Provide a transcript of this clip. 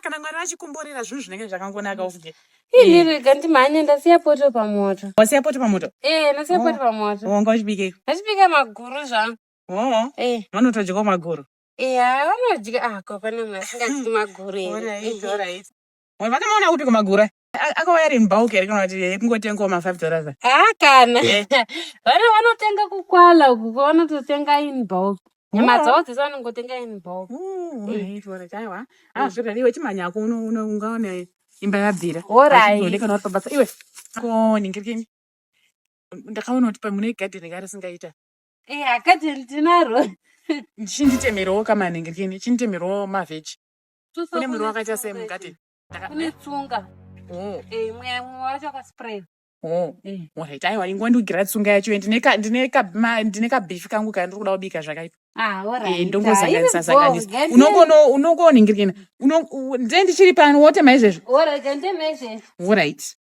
kana Mwari achikumborera zvinhu zvinenge zvakangonaka ufunge. Ini ganti manya ndasiya poto pamoto. Wasiya poto pamoto? Ndasiya poto pamoto. Wanga uchibike? Ndachibika maguru zvangu. Vanotodya maguru. Vanodya pane masingadyi maguru. Alright. Vakamaona kuti kumagura akauya ari mubhauki here kana kuti kungotengawo $5? Kana vanotenga kukwala uku vanototenga in bulk. Nyama dzavo dzese vanongotenga in bulk. Aiwa zviro iwe chimhanya ako ungaona imba yabvira. Kana uri pabasa iwe koningirikeni ndakaona kuti mune gadheni kare singaita. Gadheni tinaro. Chinditemerawo kamaningirikeni chinditemerawo mavheji. Kune muriwo wakaita sei mugadheni? Kune tsunga. Mwe wacho akaspray. Alright, aiwa ingondigira tsunga yacho ndine kabhifi kangu kandiri kuda kubika zvakaipa. Alright. Ndongozanganisa. Unokoningirikeni. Ndichiri pano wotema izvezvo. Alright, ndeme izvezvo. Alright.